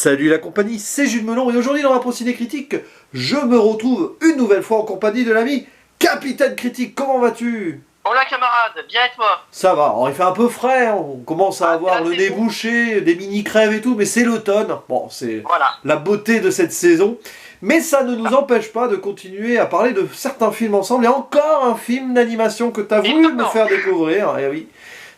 Salut la compagnie, c'est Jules Melon et aujourd'hui dans ma Ciné Critique, je me retrouve une nouvelle fois en compagnie de l'ami Capitaine Critique. Comment vas-tu? Hola camarade, bien et toi? Ça va, alors il fait un peu frais, hein, on commence à avoir Là, le c'est nez bon. bouché, des mini-crèves et tout, mais c'est l'automne. Bon, c'est Voilà. la beauté de cette saison. Mais ça ne nous empêche pas de continuer à parler de certains films ensemble. Et encore un film d'animation que tu as voulu me Étonnant. faire découvrir. Eh oui,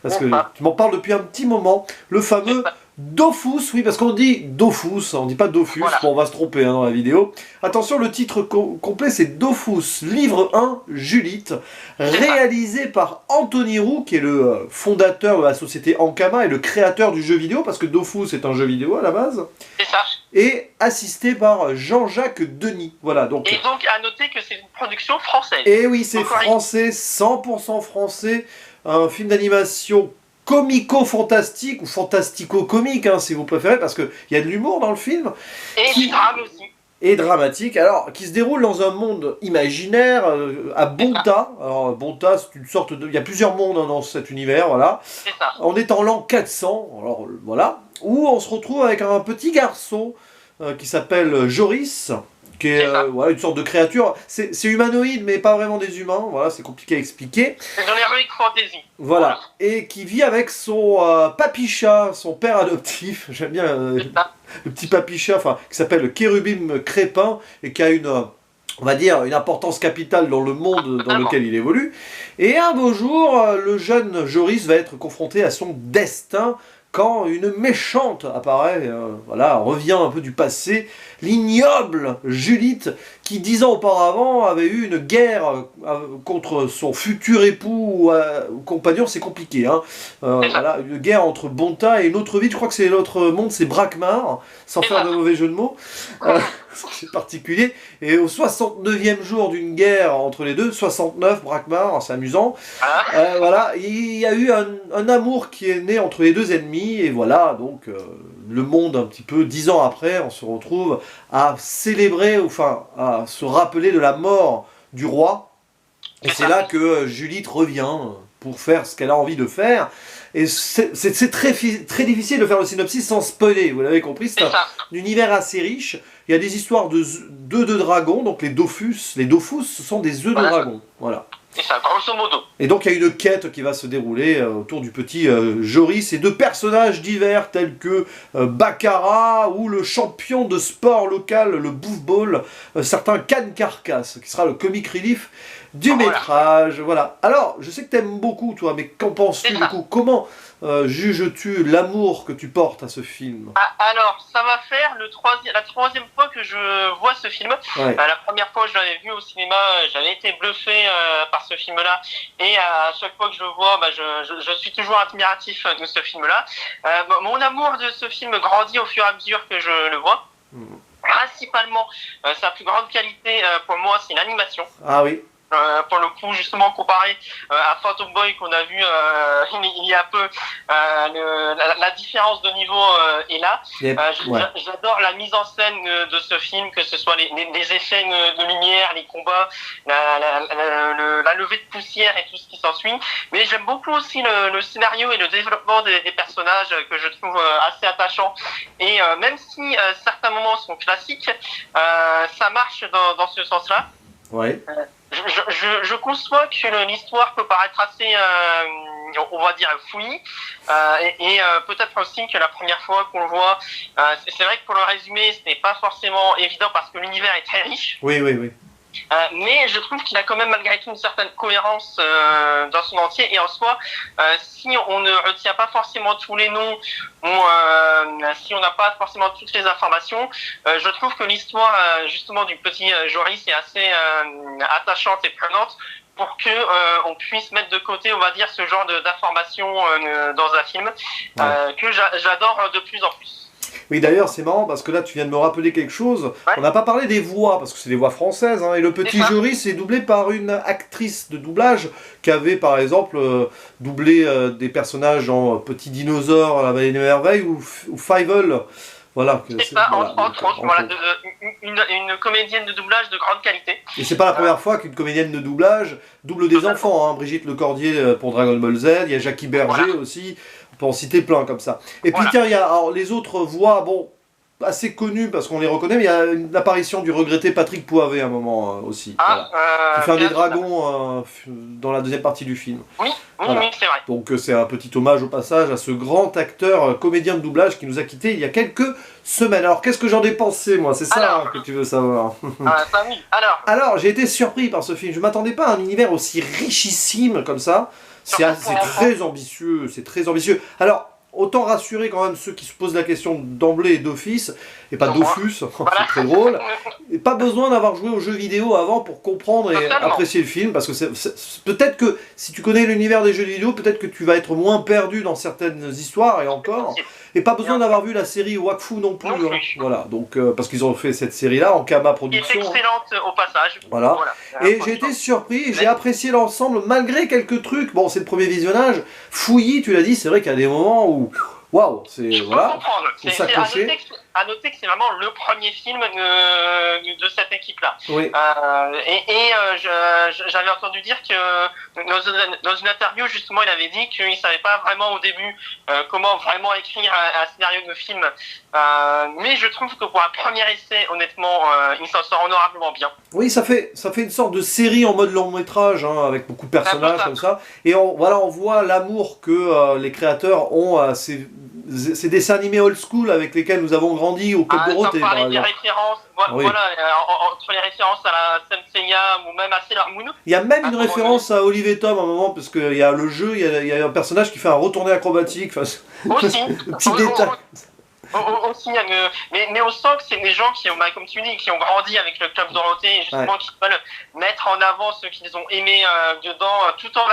parce Bon, que tu m'en parles depuis un petit moment. Le c'est fameux ça. Dofus, oui, parce qu'on dit Dofus, on dit pas Dofus, Voilà. bon, on va se tromper dans la vidéo. Attention, le titre complet c'est Dofus, livre 1, Julite, réalisé par Anthony Roux, qui est le fondateur de la société Ankama et le créateur du jeu vidéo, parce que Dofus est un jeu vidéo à la base, C'est ça. et assisté par Jean-Jacques Denis. Voilà, donc. Et donc à noter que c'est une production française. Et oui, c'est Encore français, 100% français, un film d'animation comico-fantastique, ou fantastico-comique, hein, si vous préférez, parce qu'il y a de l'humour dans le film, Et du drame aussi. et dramatique, alors, qui se déroule dans un monde imaginaire, à Bonta. Alors, Bonta, c'est une sorte de... Il y a plusieurs mondes hein, dans cet univers, voilà. C'est ça. On est en l'an 400, alors, voilà, où on se retrouve avec un petit garçon qui s'appelle Joris, qui est C'est ça. voilà, une sorte de créature. C'est humanoïde, mais pas vraiment des humains. Voilà, c'est compliqué à expliquer. C'est dans l'heroic fantasy. Voilà. Et qui vit avec son papy-chat, son père adoptif. J'aime bien C'est ça. le petit papy-chat, enfin, qui s'appelle Kérubim Crépin, et qui a une... on va dire, une importance capitale dans le monde dans Totalement. lequel il évolue. Et un beau jour, le jeune Joris va être confronté à son destin quand une méchante apparaît, voilà, revient un peu du passé, l'ignoble Julite, qui 10 ans auparavant avait eu une guerre contre son futur époux ou compagnon, c'est compliqué, hein. Voilà, une guerre entre Bonta et une autre ville, je crois que c'est l'autre monde, c'est Brakmar, sans faire de mauvais jeu de mots. C'est particulier. Et au 69e jour d'une guerre entre les deux, 69, Brakmar, c'est amusant, Voilà. voilà, il y a eu un amour qui est né entre les deux ennemis, et voilà, donc le monde un petit peu, 10 ans après, on se retrouve à célébrer, enfin, à se rappeler de la mort du roi, et c'est là que Julite revient pour faire ce qu'elle a envie de faire. Et c'est très difficile de faire le synopsis sans spoiler, vous l'avez compris, c'est C'est un ça. univers assez riche. Il y a des histoires d'œufs de dragon, donc les Dofus, ce sont des œufs de Voilà. dragon, voilà. C'est ça, grosso modo. Et donc il y a une quête qui va se dérouler autour du petit Joris et de personnages divers tels que Baccarat ou le champion de sport local, le Bouffball, certain Can Carcasse, qui sera le comic relief du Voilà. métrage. Voilà. Alors, je sais que t'aimes beaucoup toi, mais qu'en penses-tu C'est du ça. coup? Comment juges-tu l'amour que tu portes à ce film? Alors, ça va faire la troisième fois que je vois ce film. Ouais. La première fois que je l'avais vu au cinéma, j'avais été bluffé par ce film-là. Et à chaque fois que je le vois, je suis toujours admiratif de ce film-là. Mon amour de ce film grandit au fur et à mesure que je le vois. Principalement, sa plus grande qualité pour moi, c'est l'animation. Ah oui. Pour le coup, justement, comparé à Phantom Boy qu'on a vu il y a peu, la différence de niveau est là. Ouais. J'adore la mise en scène de ce film, que ce soit les effets de lumière, les combats, la levée de poussière et tout ce qui s'ensuit. Mais j'aime beaucoup aussi le scénario et le développement des personnages que je trouve assez attachants. Et même si certains moments sont classiques, ça marche dans ce sens-là. Ouais. Je conçois que l'histoire peut paraître assez, on va dire, fouillie, et peut-être aussi que la première fois qu'on le voit, c'est vrai que pour le résumer, ce n'est pas forcément évident parce que l'univers est très riche. Oui, oui, oui. Mais je trouve qu'il a quand même malgré tout une certaine cohérence dans son entier, et en soi, si on ne retient pas forcément tous les noms ou si on n'a pas forcément toutes les informations, je trouve que l'histoire justement du petit Joris est assez attachante et prenante pour que on puisse mettre de côté, on va dire, ce genre d'informations dans un film que j'adore de plus en plus. Oui, d'ailleurs, c'est marrant parce que là, tu viens de me rappeler quelque chose. Ouais. On n'a pas parlé des voix, parce que c'est des voix françaises, hein, et le petit Joris est doublé par une actrice de doublage qui avait, par exemple, doublé des personnages en Petit Dinosaure à la Vallée des Merveilles ou Fievel. Voilà. C'est ça, voilà, entre autres, voilà, une comédienne de doublage de grande qualité. Et c'est pas la première fois qu'une comédienne de doublage double des enfants, hein. Brigitte Lecordier pour Dragon Ball Z, il y a Jackie Berger aussi, on peut en citer plein comme ça. Et puis tiens, il y a alors, les autres voix, bon, assez connus parce qu'on les reconnaît, mais il y a une apparition du regretté Patrick Poivet à un moment aussi. Voilà. Qui fait un des dragons dans la deuxième partie du film. Oui, Voilà. oui, c'est vrai. Donc c'est un petit hommage au passage à ce grand acteur, comédien de doublage qui nous a quittés il y a quelques semaines. Alors qu'est-ce que j'en ai pensé moi? C'est ça que tu veux savoir. Ça, oui. Alors j'ai été surpris par ce film. Je m'attendais pas à un univers aussi richissime comme ça. C'est très ambitieux, c'est très ambitieux. Alors autant rassurer quand même ceux qui se posent la question d'emblée et d'office, et pas Dofus, c'est très drôle. Et pas besoin d'avoir joué aux jeux vidéo avant pour comprendre et apprécier le film, parce que peut-être que si tu connais l'univers des jeux vidéo, peut-être que tu vas être moins perdu dans certaines histoires, et encore. Et pas besoin d'avoir vu la série Wakfu non plus. Hein. Voilà, donc parce qu'ils ont fait cette série-là en Kama Production. Qui est excellente au passage. Voilà. Et j'ai été surpris, j'ai apprécié l'ensemble malgré quelques trucs. Bon, c'est le premier visionnage. Fouillis, tu l'as dit, c'est vrai qu'il y a des moments où waouh, c'est voilà. Faut s'accrocher. À noter que c'est vraiment le premier film de cette équipe-là. Oui. J'avais entendu dire que dans une interview, justement, il avait dit qu'il ne savait pas vraiment au début comment vraiment écrire un scénario de film. Mais je trouve que pour un premier essai, honnêtement, il s'en sort honorablement bien. Oui, ça fait une sorte de série en mode long métrage, hein, avec beaucoup de personnages comme ça. Et on voit l'amour que les créateurs ont à ces dessins animés old school avec lesquels nous avons grandi au Club Dorothée. Sans parler des références, voilà, entre les références à la Senseiya ou même à Sailor Moon. Il y a même une référence à Olive et Tom à un moment, parce qu'il y a le jeu, il y a un personnage qui fait un retourné acrobatique. Aussi. Petit détail. Aussi, mais on sent que c'est des gens qui ont, comme tu dis, qui ont grandi avec le Club Dorothée et justement qui veulent mettre en avant ce qu'ils ont aimé dedans, tout en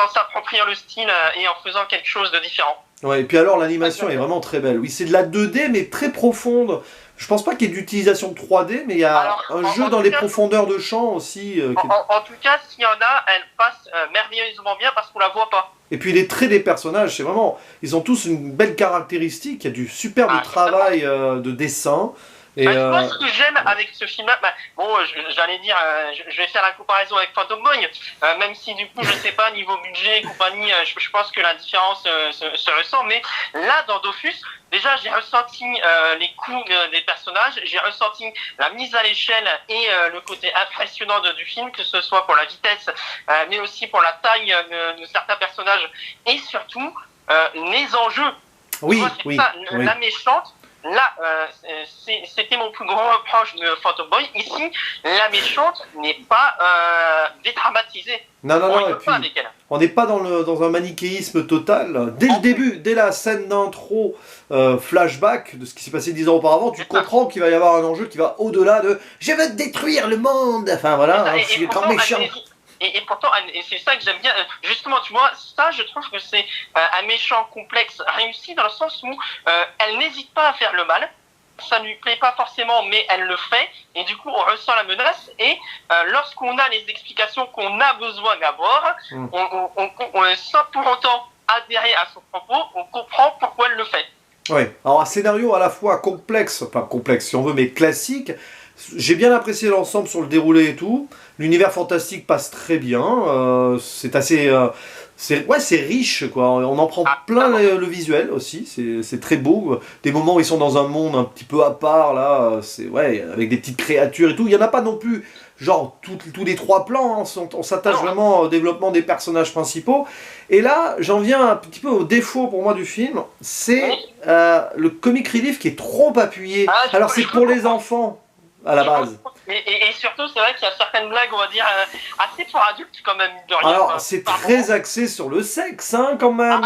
s'appropriant le style et en faisant quelque chose de différent. Ouais, et puis alors l'animation est vraiment très belle. Oui, c'est de la 2D mais très profonde. Je pense pas qu'il y ait d'utilisation de 3D, mais il y a un jeu dans les profondeurs de champ aussi. En tout cas, s'il y en a, elle passe merveilleusement bien parce qu'on la voit pas. Et puis les traits des personnages, c'est vraiment, ils ont tous une belle caractéristique. Il y a du superbe travail de dessin. Et moi, ce que j'aime avec ce film-là, j'allais dire, je vais faire la comparaison avec Phantom Boy, même si du coup, je sais pas, niveau budget et compagnie, je pense que la différence se ressent, mais là, dans Dofus, déjà, j'ai ressenti les coups des personnages, j'ai ressenti la mise à l'échelle et le côté impressionnant du film, que ce soit pour la vitesse, mais aussi pour la taille de certains personnages, et surtout, les enjeux. Oui, La méchante. Là, c'était mon plus gros reproche de Phantom Boy. Ici, la méchante n'est pas dédramatisée. Non, et puis, on n'est pas dans un manichéisme total. Dès le début, dès la scène d'intro flashback de ce qui s'est passé 10 ans auparavant, tu comprends qu'il va y avoir un enjeu qui va au-delà de « Je veux détruire le monde !» Enfin voilà, je suis grand méchant. Et pourtant, c'est ça que j'aime bien. Justement, tu vois, ça, je trouve que c'est un méchant complexe réussi dans le sens où elle n'hésite pas à faire le mal. Ça ne lui plaît pas forcément, mais elle le fait. Et du coup, on ressent la menace. Et lorsqu'on a les explications qu'on a besoin d'avoir, sans pour autant adhérer à son propos, on comprend pourquoi elle le fait. Oui, alors un scénario à la fois complexe, enfin complexe si on veut, mais classique. J'ai bien apprécié l'ensemble sur le déroulé et tout. L'univers fantastique passe très bien. C'est assez... c'est riche, quoi. On en prend plein le visuel aussi. C'est très beau. Des moments où ils sont dans un monde un petit peu à part, là. Avec des petites créatures et tout. Il n'y en a pas non plus, genre, tous les 3 plans. Hein. On s'attache vraiment au développement des personnages principaux. Et là, j'en viens un petit peu au défaut pour moi du film. C'est le comic relief qui est trop appuyé. Alors, c'est pour les enfants. À la base. Et surtout, c'est vrai qu'il y a certaines blagues, on va dire, assez pour adultes quand même, de rien. Alors, c'est très axé sur le sexe, hein, quand même.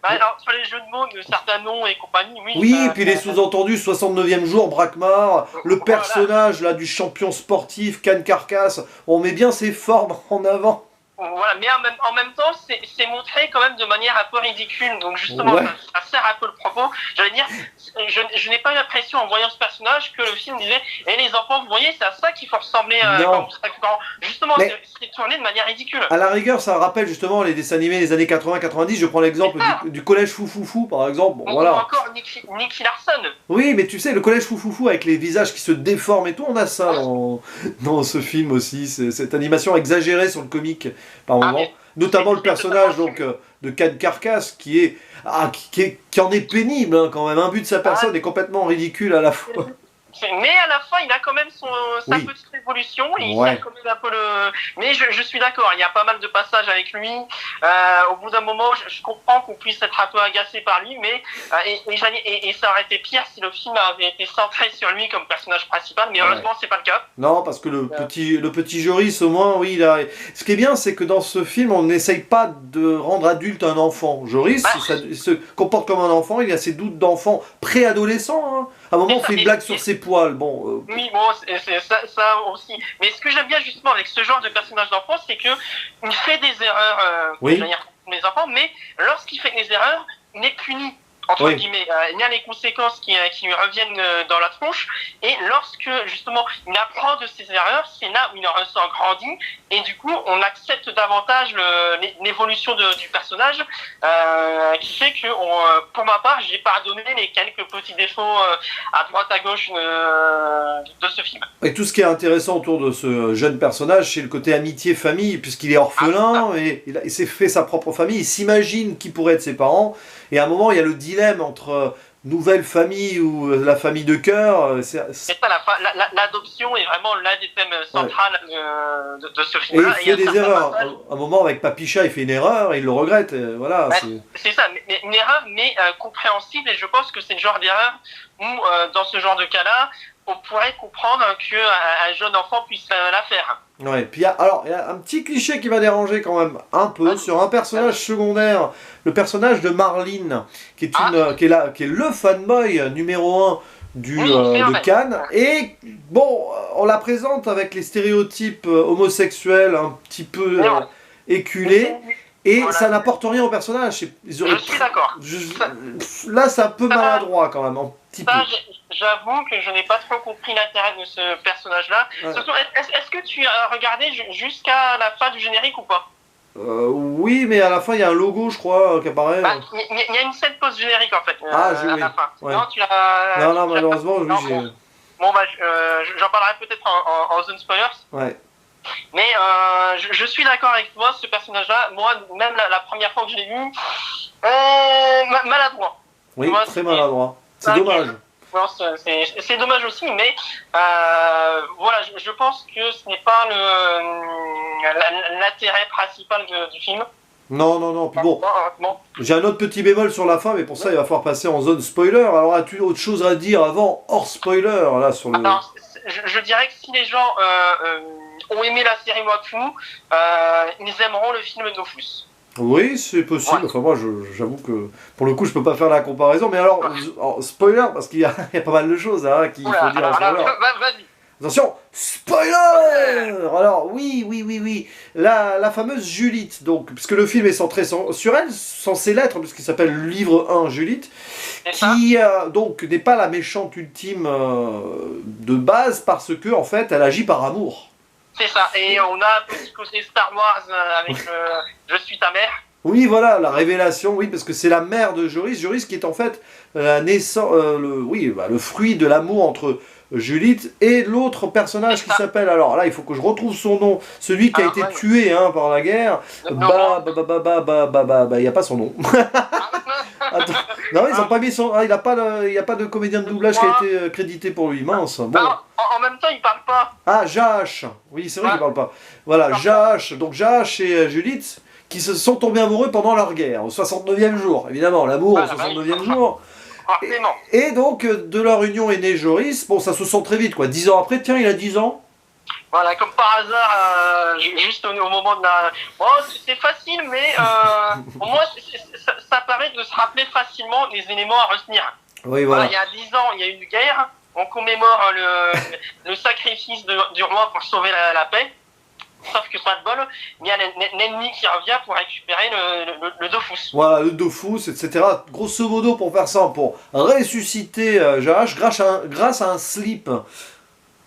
Alors, sur les jeux de mots, de certains noms et compagnie, oui. Oui, et puis les sous-entendus, 69e jour, Brakmar, le personnage là du champion sportif, Can Carcasse, on met bien ses formes en avant. Voilà, mais en même temps, c'est montré quand même de manière un peu ridicule. Donc justement, ça sert un peu le propos. J'allais dire, je n'ai pas eu l'impression en voyant ce personnage que le film disait « Et les enfants, vous voyez, c'est à ça qu'il faut ressembler quand justement, c'est tourné de manière ridicule. » À la rigueur, ça rappelle justement les dessins animés des années 80-90. Je prends l'exemple du collège Foufoufou, par exemple. Ou encore Nicky Larson. Oui, mais tu sais, le collège Foufoufou avec les visages qui se déforment et tout, on a ça dans ce film aussi. Cette animation exagérée sur le comique par moment. Notamment le personnage donc, de Can Carcass qui en est pénible hein, quand même. Un but de sa personne est complètement ridicule à la fois. Mais à la fin, il a quand même sa Oui. petite évolution. Et il Ouais. sert quand même un peu le. Mais je suis d'accord, il y a pas mal de passages avec lui. Au bout d'un moment, je comprends qu'on puisse être un peu agacé par lui, mais et ça aurait été pire si le film avait été centré sur lui comme personnage principal. Mais heureusement, c'est pas le cas. Non, parce que le petit Joris, au moins, oui, ce qui est bien, c'est que dans ce film, on n'essaye pas de rendre adulte un enfant. Joris, il se comporte comme un enfant, il a ses doutes d'enfant préadolescent. Hein. À un moment, on fait une blague sur ses poils. Bon, Oui, bon, c'est ça aussi. Mais ce que j'aime bien justement avec ce genre de personnage d'enfant, c'est que il fait des erreurs, Oui. les enfants, mais lorsqu'il fait des erreurs, il est puni. Entre Oui. guillemets, il y a les conséquences qui lui reviennent dans la tronche, et lorsque justement il apprend de ses erreurs, c'est là où il en ressort grandi, et du coup on accepte davantage l'évolution du personnage, qui fait que pour ma part j'ai pardonné les quelques petits défauts à droite à gauche de ce film. Et tout ce qui est intéressant autour de ce jeune personnage, c'est le côté amitié-famille, puisqu'il est orphelin, et il s'est fait sa propre famille, il s'imagine qui pourrait être ses parents, et à un moment, il y a le dilemme entre nouvelle famille ou la famille de cœur. C'est ça, l'adoption est vraiment l'un des thèmes centrales de ce Et film-là. il fait des erreurs. À un moment, avec Papicha, il fait une erreur, et il le regrette, voilà. C'est ça, mais une erreur, mais compréhensible, et je pense que c'est le genre d'erreur où, dans ce genre de cas-là, on pourrait comprendre qu'un jeune enfant puisse la faire. Ouais, puis il y a un petit cliché qui va déranger quand même un peu sur un personnage secondaire, le personnage de Marlene, qui est le fanboy numéro 1 de Cannes, et bon, on la présente avec les stéréotypes homosexuels un petit peu éculés, et voilà. Ça n'apporte rien au personnage. Je suis d'accord. Là, c'est un peu maladroit quand même, un petit peu. J'avoue que je n'ai pas trop compris l'intérêt de ce personnage-là. Ouais. Surtout, est-ce que tu as regardé jusqu'à la fin du générique ou pas? Oui, mais à la fin, il y a un logo, je crois, qui apparaît. Il y a une scène post-générique, en fait, à la fin. Ouais. Non, tu l'as... Non, malheureusement, oui, j'ai... Bon, j'en parlerai peut-être en zone spoilers. Ouais. Mais je suis d'accord avec toi, ce personnage-là, moi, même la première fois que je l'ai vu, maladroit. Oui, très maladroit. C'est dommage. C'est dommage aussi, mais voilà, je pense que ce n'est pas l'intérêt principal du film. Non, puis bon, j'ai un autre petit bémol sur la fin, mais pour ça il va falloir passer en zone spoiler. Alors as-tu autre chose à dire avant, hors spoiler, là, sur le... Alors, je dirais que si les gens ont aimé la série Wakfu, ils aimeront le film Dofus. Oui, c'est possible. Ouais. Enfin, moi, j'avoue que pour le coup, je peux pas faire la comparaison. Mais alors, spoiler, parce qu'il y a pas mal de choses hein, qu'il faut dire. Vas-y. Attention, spoiler. Alors, oui. La fameuse Julite, donc, puisque le film est centré sur elle, censé l'être, puisqu'il s'appelle le livre 1 Julite, qui donc n'est pas la méchante ultime de base, parce que en fait, elle agit par amour. C'est ça, et on a un petit côté Star Wars avec Je suis ta mère. Oui, voilà, la révélation, oui, parce que c'est la mère de Joris. Joris qui est en fait le fruit de l'amour entre Julite et l'autre personnage qui s'appelle, alors là, il faut que je retrouve son nom, celui qui a été tué par la guerre. Il n'y a pas son nom. Attends. Non, ils ont pas mis son. Ah, il n'y a pas de comédien de doublage qui a été crédité pour lui. Mince. Bon. En même temps, il parle pas. Ah, Jaach. Oui, c'est vrai qu'il parle pas. Voilà, Jaach. Donc Jaach et Julite qui se sont tombés amoureux pendant leur guerre, au 69e jour. Évidemment, l'amour au 69e jour. Et donc, de leur union est né Joris. Bon, ça se sent très vite, quoi. 10 ans après, tiens, il a 10 ans. Voilà, comme par hasard, juste au moment de la... Oh, c'est facile, mais au moins, ça permet de se rappeler facilement les éléments à retenir. Oui, voilà. Il y a 10 ans, il y a eu une guerre. On commémore le sacrifice du roi pour sauver la paix. Sauf que pas de bol, il y a l'ennemi qui revient pour récupérer le Dofus. Voilà, le Dofus, etc. Grosso modo, pour faire ça, pour ressusciter Jaach grâce à un slip.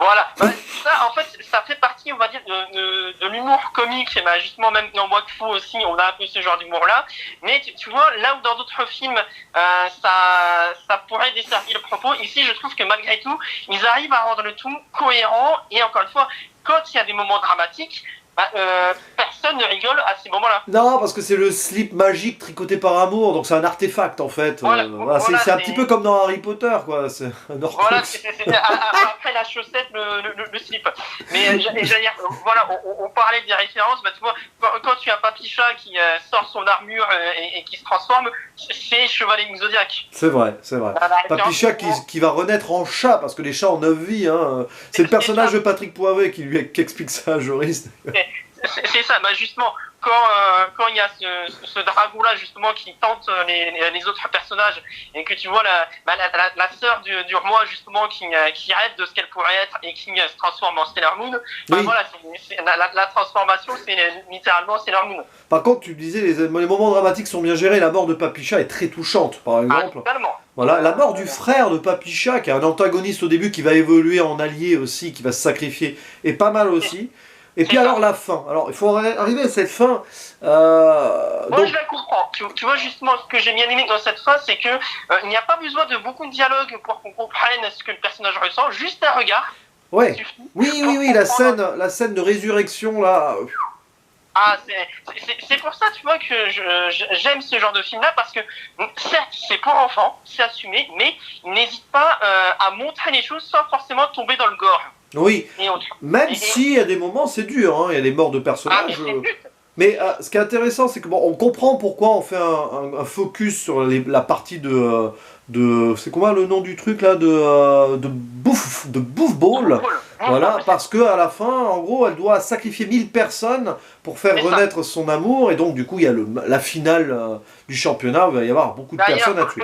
Voilà, ça en fait, ça fait partie, on va dire, de l'humour comique, et justement même dans Wakfu aussi, on a un peu ce genre d'humour-là, mais tu vois, là où dans d'autres films, ça pourrait desservir le propos, ici je trouve que malgré tout, ils arrivent à rendre le tout cohérent, et encore une fois, quand il y a des moments dramatiques, Personne ne rigole à ces moments-là. Non, parce que c'est le slip magique tricoté par amour, donc c'est un artefact en fait. Voilà, c'est un petit peu comme dans Harry Potter, quoi. C'est un Voilà, Horcrux. après la chaussette, le slip. Mais j'allais dire, voilà, on parlait des références, bah, tu vois, quand tu as Papicha qui sort son armure et qui se transforme, c'est Chevalier du Zodiac. C'est vrai, c'est vrai. Papicha qui va renaître en chat, parce que les chats ont 9 vies. Hein. C'est le personnage de Patrick Poivet qui explique ça à Joris. C'est ça, bah justement, quand il y a ce dragon-là, justement, qui tente les autres personnages, et que tu vois la sœur du roi, justement, qui rêve de ce qu'elle pourrait être, et qui se transforme en Sailor Moon, bah Oui. voilà, la transformation, c'est littéralement Sailor Moon. Par contre, tu disais, les moments dramatiques sont bien gérés. La mort de Papicha est très touchante, par exemple. Totalement. Voilà, la mort du frère de Papicha, qui est un antagoniste au début, qui va évoluer en allié aussi, qui va se sacrifier, est pas mal aussi. Et puis alors la fin. Alors il faut arriver à cette fin. Moi Donc... je la comprends. Tu vois justement ce que j'ai bien aimé dans cette fin, c'est que il n'y a pas besoin de beaucoup de dialogue pour qu'on comprenne ce que le personnage ressent. Juste un regard. Ouais. Oui, la scène de résurrection là. Ah, c'est pour ça, tu vois, que j'aime ce genre de film-là, parce que, certes, c'est pour enfants, c'est assumé, mais il n'hésite pas à montrer les choses sans forcément tomber dans le gore. Oui, même si à des moments c'est dur, hein, il y a des morts de personnages. Mais ce qui est intéressant, c'est que bon, on comprend pourquoi on fait un focus sur la partie de c'est quoi le nom du truc là de bouffe ball. Voilà, parce que à la fin, en gros, elle doit sacrifier 1000 personnes pour faire renaître son amour, et donc du coup, il y a la finale du championnat où il va y avoir beaucoup de personnes à tuer.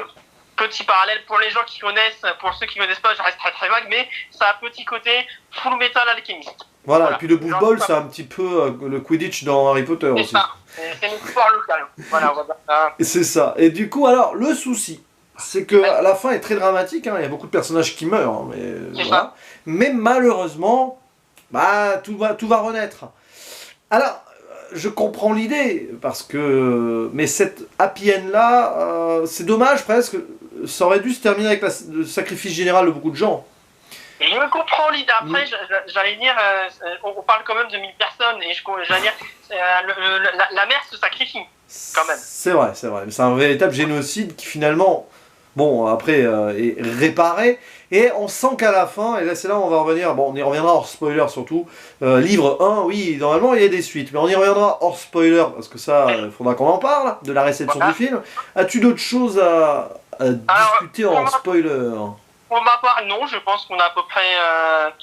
Petit parallèle pour les gens qui connaissent, pour ceux qui ne connaissent pas, je reste très vague, mais ça a un petit côté Full Metal Alchemist. Voilà, et puis le bouffe ball, c'est un petit peu le Quidditch dans Harry Potter aussi. C'est ça, c'est une histoire locale. Voilà, on va dire ça. C'est ça, et du coup, alors, le souci, c'est que la fin est très dramatique, hein, il y a beaucoup de personnages qui meurent, hein, mais voilà. Mais malheureusement, bah, tout va renaître. Alors, je comprends l'idée, parce que... Mais cette happy end là, c'est dommage presque, ça aurait dû se terminer avec le sacrifice général de beaucoup de gens. Je comprends l'idée. Après, j'allais dire, on parle quand même de 1000 personnes, et j'allais dire, la mère se sacrifie, quand même. C'est vrai, mais c'est un véritable génocide qui finalement... Bon, après, est réparé, et on sent qu'à la fin, et là c'est là où on va revenir, bon on y reviendra hors spoiler surtout, livre 1, oui, normalement il y a des suites, mais on y reviendra hors spoiler, parce que ça, il faudra qu'on en parle, de la réception du film. As-tu d'autres choses à discuter en spoiler ? Pour ma part, non, je pense qu'on a à peu près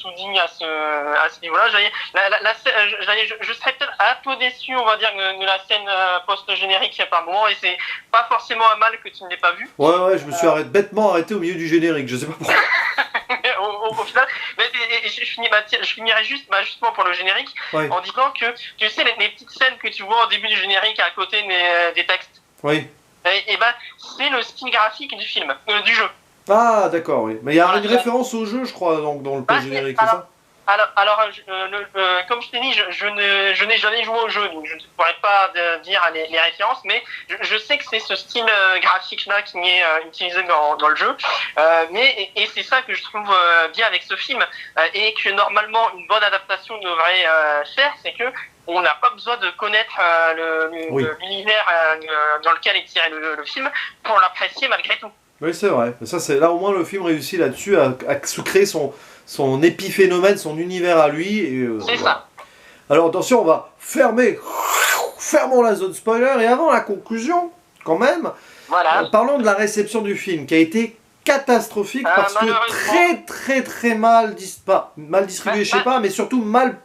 tout dit à ce niveau-là. Je serais peut-être un peu déçu, on va dire, de la scène post-générique par moment, et c'est pas forcément un mal que tu ne l'aies pas vu. Ouais, je me suis bêtement arrêté au milieu du générique, je sais pas pourquoi. au final, je finirai justement pour le générique, en disant que, tu sais, les petites scènes que tu vois au début du générique à côté des textes, oui. Et ben, c'est le style graphique du film, du jeu. Ah, d'accord, oui. Mais il y a une référence au jeu, je crois, donc, dans le post-générique, c'est ça ? Alors, comme je t'ai dit, je n'ai jamais joué au jeu, donc je ne pourrais pas dire les références, mais je sais que c'est ce style graphique-là qui est utilisé dans le jeu. Et c'est ça que je trouve bien avec ce film, et que normalement une bonne adaptation devrait faire, c'est que on n'a pas besoin de connaître l'univers dans lequel est tiré le film pour l'apprécier malgré tout. Oui, c'est vrai. Ça, là, au moins, le film réussit là-dessus à se créer son épiphénomène, son univers à lui. C'est ça. Alors, attention, on va fermons la zone spoiler, et avant la conclusion, quand même, parlons de la réception du film, qui a été catastrophique, parce que très mal distribué, je sais pas, mais surtout mal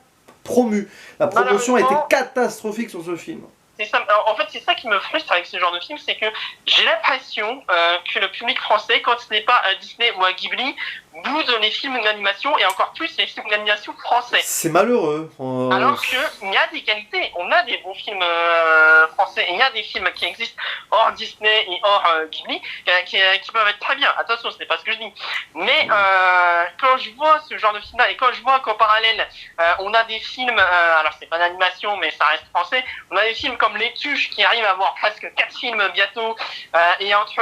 promu. La promotion a été catastrophique sur ce film. C'est ça. En fait, c'est ça qui me frustre avec ce genre de film, c'est que j'ai l'impression que le public français, quand ce n'est pas à Disney ou à Ghibli, boude les films d'animation, et encore plus les films d'animation français. C'est malheureux. Alors qu'il y a des qualités, on a des bons films français, et il y a des films qui existent hors Disney et hors Ghibli qui peuvent être très bien. Attention, ce n'est pas ce que je dis. Mais quand je vois ce genre de film-là, et quand je vois qu'en parallèle, on a des films, alors c'est pas d'animation, mais ça reste français, on a des films comme Les Tuches qui arrivent à avoir presque 4 films bientôt, et entre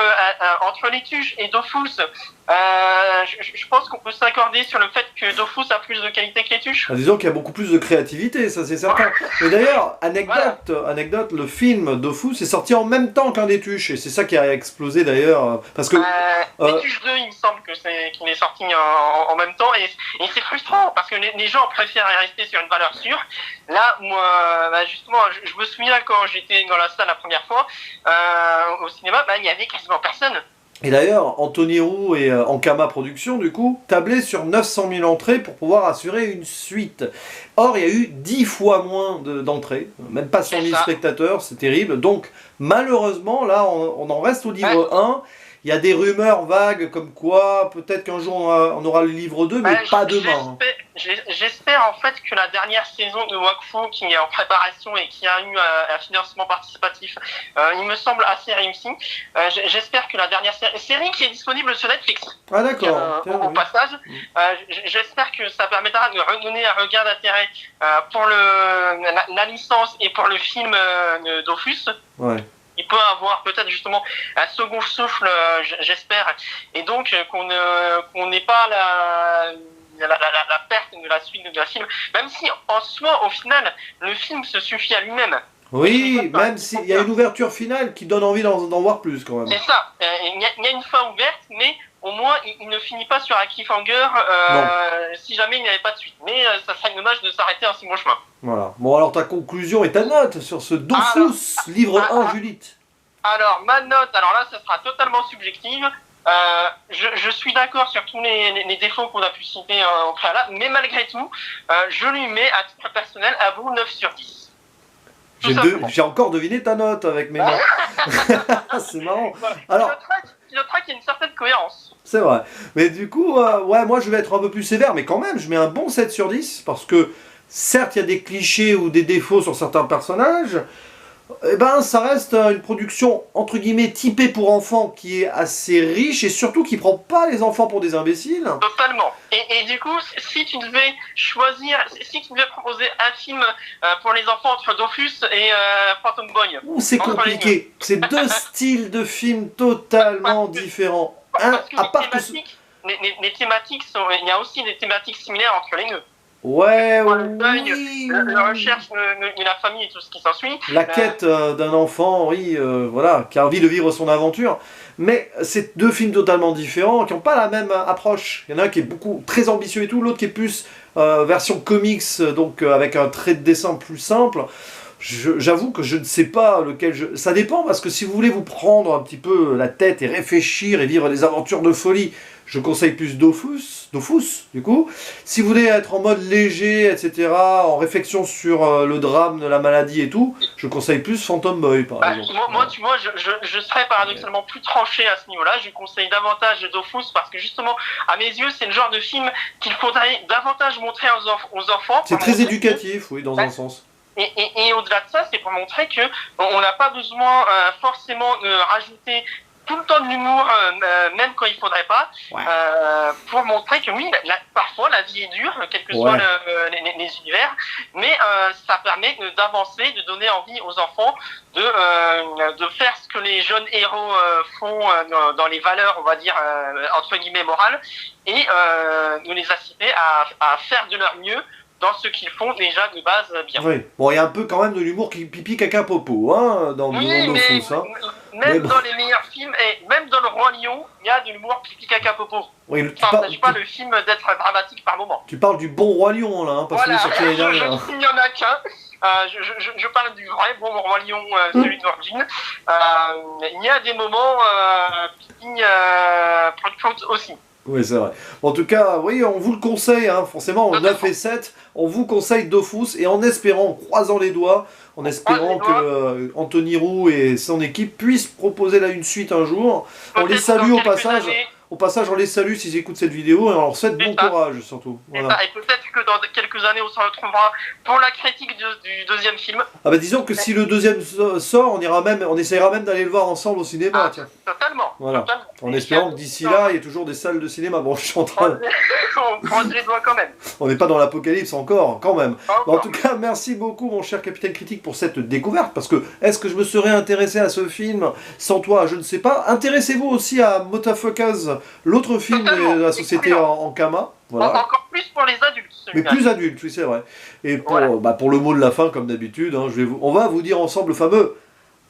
Les Tuches et Dofus, Je pense qu'on peut s'accorder sur le fait que Dofus a plus de qualité que les tuches. Ah, disons qu'il y a beaucoup plus de créativité, ça c'est certain. Et d'ailleurs, anecdote, le film Dofus est sorti en même temps qu'un des Tuches, et c'est ça qui a explosé d'ailleurs, parce que... Les Tuches 2, il me semble que qu'il est sorti en même temps, et c'est frustrant, parce que les gens préfèrent rester sur une valeur sûre. Là, moi, justement, je me souviens quand j'étais dans la salle la première fois, au cinéma, il y avait quasiment personne. Et d'ailleurs, Anthony Roux et Ankama Productions, du coup, tablaient sur 900 000 entrées pour pouvoir assurer une suite. Or, il y a eu 10 fois moins d'entrées, même pas 100 000 spectateurs, c'est terrible. Donc, malheureusement, là, on en reste au livre 1. Il y a des rumeurs vagues comme quoi, peut-être qu'un jour on aura le livre 2, mais pas demain. J'espère en fait que la dernière saison de Wakfu, qui est en préparation et qui a eu un financement participatif, il me semble assez réussi. J'espère que la dernière série qui est disponible sur Netflix, au passage, j'espère que ça permettra de redonner un regain d'intérêt pour la licence et pour le film Dofus. Ouais. Il peut avoir peut-être justement un second souffle, j'espère, et donc qu'on n'ait pas la perte de la suite de la film, même si en soi, au final, le film se suffit à lui-même. Oui, même s'il y a une ouverture finale qui donne envie d'en voir plus quand même. C'est ça, il y a une fin ouverte, mais au moins il ne finit pas sur un cliffhanger si jamais il n'y avait pas de suite. Mais ça serait dommage de s'arrêter en si bon chemin. Voilà. Bon, alors ta conclusion et ta note sur ce Dofus, livre 1, Judith. Alors, ma note, alors là, ça sera totalement subjective. Je suis d'accord sur tous les défauts qu'on a pu citer au préalable, mais malgré tout, je lui mets à titre personnel un beau 9 sur 10. J'ai encore deviné ta note avec mes notes. C'est marrant. Alors, je noterai qu'il y a une certaine cohérence. C'est vrai. Mais du coup, ouais, moi je vais être un peu plus sévère, mais quand même, je mets un bon 7 sur 10, parce que certes, il y a des clichés ou des défauts sur certains personnages, eh ben, ça reste une production, entre guillemets, typée pour enfants, qui est assez riche, et surtout qui prend pas les enfants pour des imbéciles. Totalement. Et du coup, si tu devais choisir, si tu devais proposer un film pour les enfants entre Dofus et Phantom Boy... C'est compliqué. C'est deux styles de films totalement différents. À part que les thématiques sont... Il y a aussi des thématiques similaires entre les deux. Ouais, le deuil, la recherche de la famille et tout ce qui s'ensuit. La quête d'un enfant, oui, voilà, qui a envie de vivre son aventure. Mais c'est deux films totalement différents, qui n'ont pas la même approche. Il y en a un qui est très ambitieux et tout, l'autre qui est plus version comics, donc avec un trait de dessin plus simple. J'avoue que je ne sais pas lequel ça dépend, parce que si vous voulez vous prendre un petit peu la tête et réfléchir et vivre des aventures de folie, je conseille plus Dofus, du coup. Si vous voulez être en mode léger, etc., en réflexion sur le drame de la maladie et tout, je conseille plus Phantom Boy, par exemple. Moi, tu vois, je serais paradoxalement plus tranché à ce niveau-là. Je conseille davantage Dofus parce que justement, à mes yeux, c'est le genre de film qu'il faudrait davantage montrer aux enfants. C'est très éducatif, oui, dans un sens. Et au-delà de ça, c'est pour montrer que on n'a pas besoin forcément de rajouter tout le temps de l'humour, même quand il faudrait pas, pour montrer que oui, parfois la vie est dure, quels que soient les univers, mais ça permet d'avancer, de donner envie aux enfants de faire ce que les jeunes héros font dans les valeurs, on va dire, entre guillemets, morales, et de les inciter à faire de leur mieux dans ce qu'ils font déjà de base bien. Oui, bon, il y a un peu quand même de l'humour qui pipi caca popo, hein, dans Dofus, hein. Même dans les meilleurs films, et même dans Le Roi Lion, il y a de l'humour pipi caca popo. Oui, ça n'empêche pas le film d'être dramatique par moment. Tu parles du bon Roi Lion, là, hein, parce voilà, que il n'y en a qu'un. Je parle du vrai bon Roi Lion, celui d'origine. Il y a des moments pipi aussi. Oui, c'est vrai. En tout cas, oui, on vous le conseille, hein, forcément, en 9 et 7, on vous conseille Dofus, et en espérant, en croisant les doigts, en espérant que Anthony Roux et son équipe puissent proposer là une suite un jour. On les salue au passage. Au passage, on les salue s'ils écoutent cette vidéo et on leur souhaite bon courage surtout. Voilà. Et peut-être que dans quelques années, on se retrouvera pour la critique du deuxième film. Ah bah disons que si le deuxième sort, on essaiera même d'aller le voir ensemble au cinéma. Tiens. Totalement. Voilà. Totalement. En espérant que d'ici là, il y ait toujours des salles de cinéma. Bon, je suis en train. On croise les doigts quand même. On n'est pas dans l'apocalypse encore, quand même. En tout cas, merci beaucoup, mon cher Capitaine Critique, pour cette découverte. Parce que, est-ce que je me serais intéressé à ce film sans toi? Je ne sais pas. Intéressez-vous aussi à Motafuckers l'autre film Totalement. de la société en Kama. Voilà. Encore plus pour les adultes, Mais celui-là. plus adulte, oui, c'est vrai. Et pour, Voilà. pour le mot de la fin, comme d'habitude, hein, on va vous dire ensemble le fameux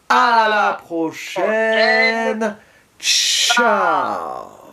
à la prochaine. Ciao.